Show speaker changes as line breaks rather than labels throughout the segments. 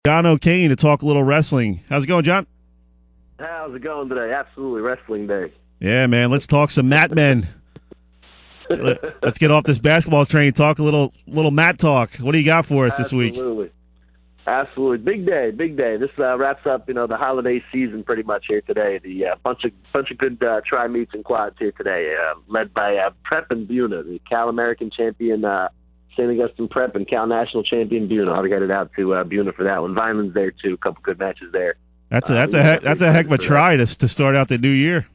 John O'Kane to talk a little wrestling. How's it going, John?
How's it going today? Absolutely wrestling day.
Yeah, man. Let's talk some mat men. Let's get off this basketball train. Talk a little mat talk. What do you got for us this week?
Absolutely. Big day, big day. This wraps up, the holiday season pretty much here today. The bunch of good tri-meets and quads here today, led by Prep and Buna, the Cal American champion St. Augustine Prep and Cal National champion Buna. I'll get it out to Buna for that one. Vineland's there too. A couple good matches there.
That's a heck of a try to start out the new year.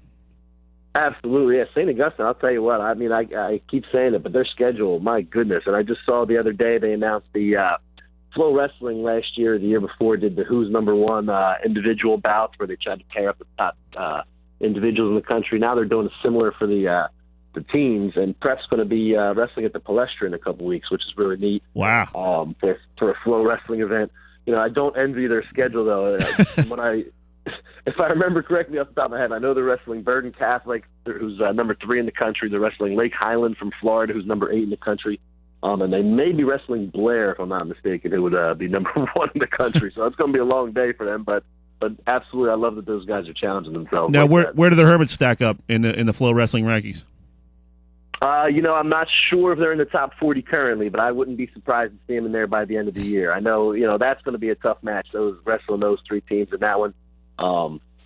Absolutely, yeah. St. Augustine, I'll tell you what, I mean, I keep saying it, but their schedule, my goodness. And I just saw the other day they announced the Flow Wrestling last year, the year before, did the Who's Number One individual bouts where they tried to pair up the top individuals in the country. Now they're doing a similar for the teams, and Prep's going to be wrestling at the Palestra in a couple weeks, which is really neat.
Wow.
For a Flow Wrestling event. I don't envy their schedule, though. If I remember correctly off the top of my head, I know they're wrestling Bergen Catholic, who's number 3 in the country. They're wrestling Lake Highland from Florida, who's number 8 in the country. And they may be wrestling Blair, if I'm not mistaken, who would be number 1 in the country. So it's going to be a long day for them. But absolutely, I love that those guys are challenging themselves.
Now,
like
where do the Hermits stack up in the Flow Wrestling rankings?
I'm not sure if they're in the top 40 currently, but I wouldn't be surprised to see them in there by the end of the year. I know, that's going to be a tough match, wrestling those 3 teams in that one.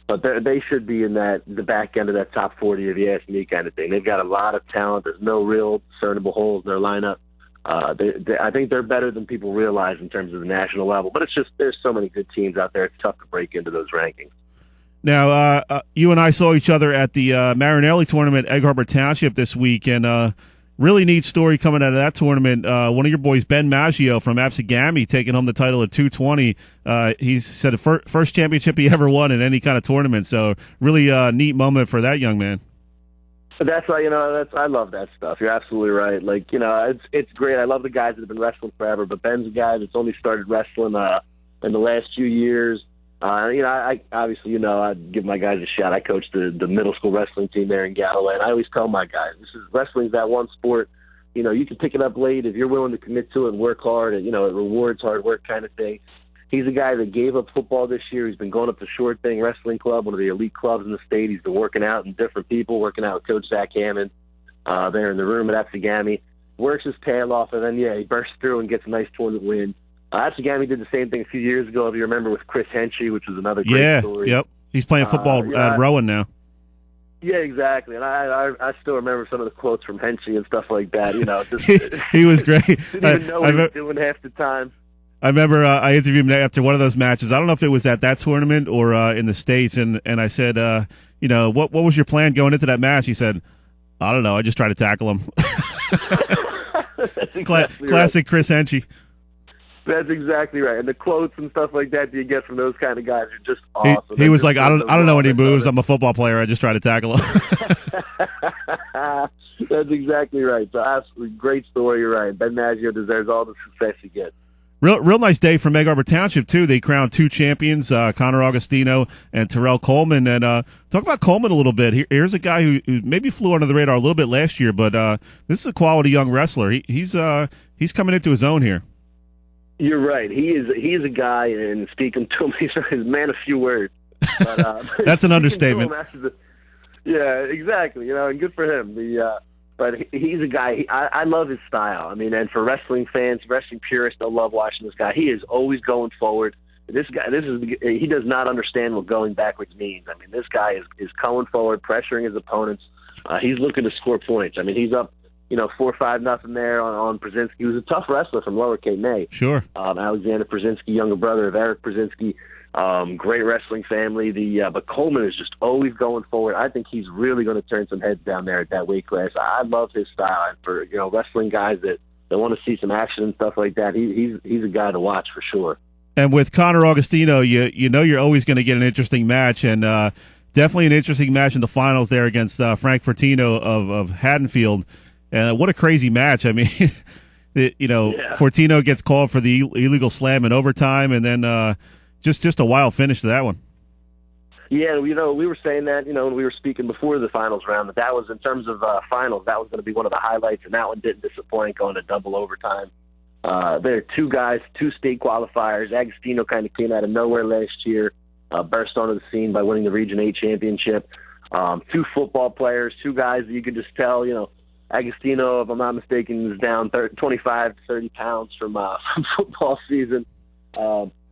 But they should be in the back end of that top 40, if you ask me, kind of thing. They've got a lot of talent. There's no real discernible holes in their lineup. I think they're better than people realize in terms of the national level. But it's just there's so many good teams out there. It's tough to break into those rankings.
Now, you and I saw each other at the Marinelli tournament, Egg Harbor Township, this week, and really neat story coming out of that tournament. One of your boys, Ben Maggio from Absegami, taking home the title at 220. He said the first championship he ever won in any kind of tournament. So really neat moment for that young man.
That's why, I love that stuff. You're absolutely right. Like, it's great. I love the guys that have been wrestling forever, but Ben's a guy that's only started wrestling in the last few years. I obviously, I'd give my guys a shout. I coached the middle school wrestling team there in Galloway, and I always tell my guys, wrestling's that one sport. You can pick it up late if you're willing to commit to it and work hard. It rewards hard work kind of thing. He's a guy that gave up football this year. He's been going up to Short Thing Wrestling Club, one of the elite clubs in the state. He's been working out with different people, working out with Coach Zach Hammond there in the room at Absegami. Works his tail off, and then, he bursts through and gets a nice tournament win. Absegami did the same thing a few years ago, if you remember, with Chris Henchy, which was another great story.
Yep. He's playing football at Rowan now.
Yeah, exactly. And I still remember some of the quotes from Henchy and stuff like that.
He was great.
Didn't even know what he was doing half the time.
I remember I interviewed him after one of those matches. I don't know if it was at that tournament or in the States, and I said, what was your plan going into that match? He said, I don't know. I just tried to tackle him.
That's exactly
classic Chris Henchy.
That's exactly right. And the quotes and stuff like that you get from those kind of guys are just awesome.
He was like, I don't know any moves. I'm a football player. I just try to tackle him.
That's exactly right. So absolutely great story. You're right. Ben Maggio deserves all the success he gets.
Real nice day from Egg Harbor Township, too. They crowned 2 champions, Connor Augustino and Terrell Coleman. And talk about Coleman a little bit. Here's a guy who maybe flew under the radar a little bit last year, but this is a quality young wrestler. He's coming into his own here.
You're right. He is a guy, and speaking to him, he's a man of few words. But,
that's an understatement.
Yeah, exactly. And good for him. But he's a guy. I love his style. I mean, and for wrestling fans, wrestling purists, they'll love watching this guy. He is always going forward. This guy, he does not understand what going backwards means. I mean, this guy is going forward, pressuring his opponents. He's looking to score points. I mean, he's up 4-5-0 there on Brzezinski. He was a tough wrestler from Lower Cape May.
Sure.
Alexander Brzezinski, younger brother of Eric Brzezinski. Great wrestling family. But Coleman is just always going forward. I think he's really going to turn some heads down there at that weight class. I love his style. And for wrestling guys that want to see some action and stuff like that, he's a guy to watch for sure. And
with Connor Augustino, you're always going to get an interesting match, and definitely an interesting match in the finals there against Frank Fortino of Haddonfield. And what a crazy match! I mean, Fortino gets called for the illegal slam in overtime, and then just a wild finish to that one.
Yeah, we were saying that, when we were speaking before the finals round, that was, in terms of finals, that was going to be one of the highlights, and that one didn't disappoint, going to double overtime. There are two guys, two state qualifiers. Agostino kind of came out of nowhere last year, burst onto the scene by winning the Region 8 championship. Two football players, two guys that you could just tell, Agostino, if I'm not mistaken, was down 25 to 30 pounds from football season.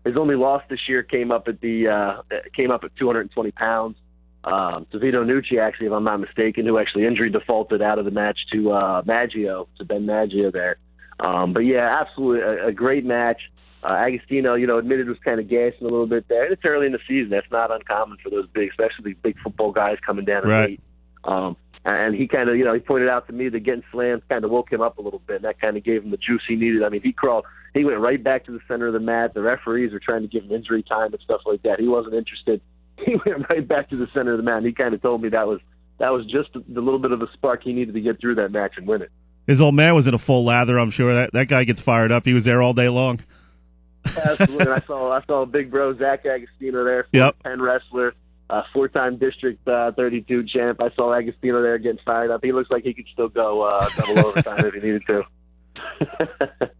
His only loss this year came up at 220 pounds. To Vito Nucci, actually, if I'm not mistaken, who actually injury defaulted out of the match to Ben Maggio there. But yeah, absolutely a great match. Agostino, admitted was kind of gassing a little bit there. And it's early in the season. That's not uncommon for those especially big football guys coming down
right.
late. And he kind of, he pointed out to me that getting slammed kind of woke him up a little bit. And that kind of gave him the juice he needed. I mean, he went right back to the center of the mat. The referees were trying to give him injury time and stuff like that. He wasn't interested. He went right back to the center of the mat. And he kind of told me that was just the little bit of a spark he needed to get through that match and win it.
His old man was in a full lather, I'm sure. That guy gets fired up. He was there all day long.
Absolutely. I saw big bro Zach Agostino there,
yep.
10 wrestler, four-time District 32 champ. I saw Agostino there getting fired up. He looks like he could still go double overtime if he needed to.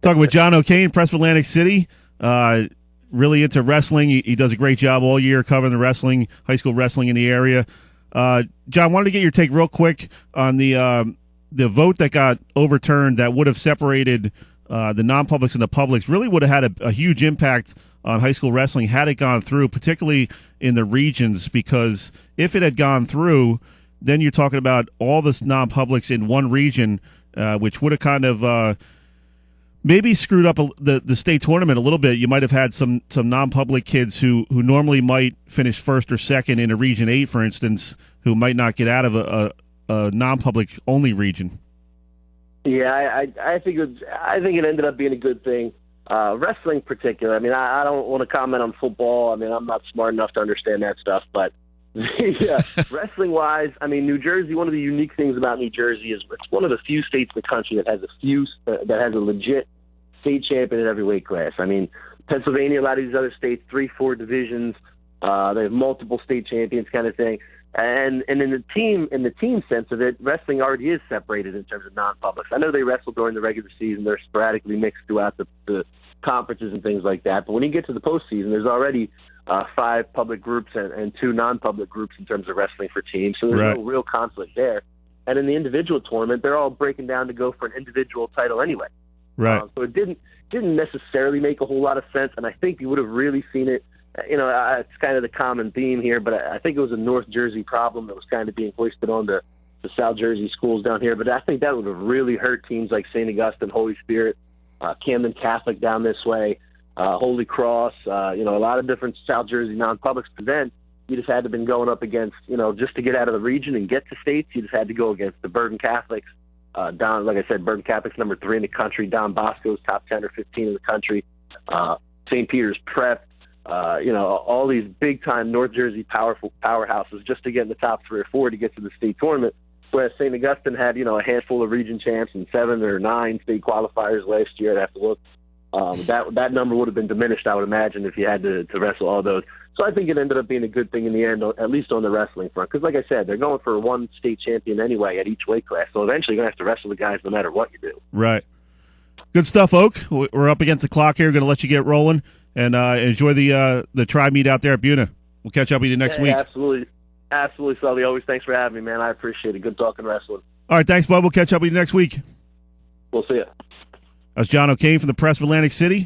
Talking with John O'Kane, Press Atlantic City. Really into wrestling. He does a great job all year covering the wrestling, high school wrestling in the area. John, wanted to get your take real quick on the vote that got overturned that would have separated the non-publics and the publics. Really would have had a huge impact on high school wrestling had it gone through, particularly in the regions, because if it had gone through, then you're talking about all the non-publics in one region, which would have kind of maybe screwed up the state tournament a little bit. You might have had some non-public kids who normally might finish first or second in a Region 8, for instance, who might not get out of a non-public only region.
Yeah, I think it ended up being a good thing. Wrestling in particular, I mean, I don't want to comment on football. I mean, I'm not smart enough to understand that stuff, but wrestling-wise, I mean, New Jersey, one of the unique things about New Jersey is it's one of the few states in the country that has a legit state champion in every weight class. I mean, Pennsylvania, a lot of these other states, 3-4 divisions, they have multiple state champions kind of thing. And in the team sense of it, wrestling already is separated in terms of non-publics. I know they wrestle during the regular season; they're sporadically mixed throughout the conferences and things like that. But when you get to the postseason, there's already 5 public groups and 2 non-public groups in terms of wrestling for teams. So there's
right.
no real conflict there. And in the individual tournament, they're all breaking down to go for an individual title anyway.
Right.
So it didn't necessarily make a whole lot of sense, and I think you would have really seen it. It's kind of the common theme here, but I think it was a North Jersey problem that was kind of being hoisted on the South Jersey schools down here. But I think that would have really hurt teams like St. Augustine, Holy Spirit, Camden Catholic down this way, Holy Cross, a lot of different South Jersey non-publics. But then you just had to have been going up against, just to get out of the region and get to states, you just had to go against the Bergen Catholics. Like I said, Bergen Catholics number 3 in the country, Don Bosco's top 10 or 15 in the country, St. Peter's Prep. All these big-time North Jersey powerhouses just to get in the top 3 or 4 to get to the state tournament, whereas St. Augustine had, a handful of region champs and 7 or 9 state qualifiers last year. I'd have to look. That number would have been diminished, I would imagine, if you had to wrestle all those. So I think it ended up being a good thing in the end, at least on the wrestling front, because like I said, they're going for one state champion anyway at each weight class, so eventually you're going to have to wrestle the guys no matter what you do.
Right. Good stuff, Oak. We're up against the clock here. Going to let you get rolling. And enjoy the tribe meet out there at Buna. We'll catch up with you next week.
Absolutely. Absolutely, Sully. Always thanks for having me, man. I appreciate it. Good talking wrestling.
All right, thanks, bud. We'll catch up with you next week.
We'll see you.
That's John O'Kane from the Press of Atlantic City.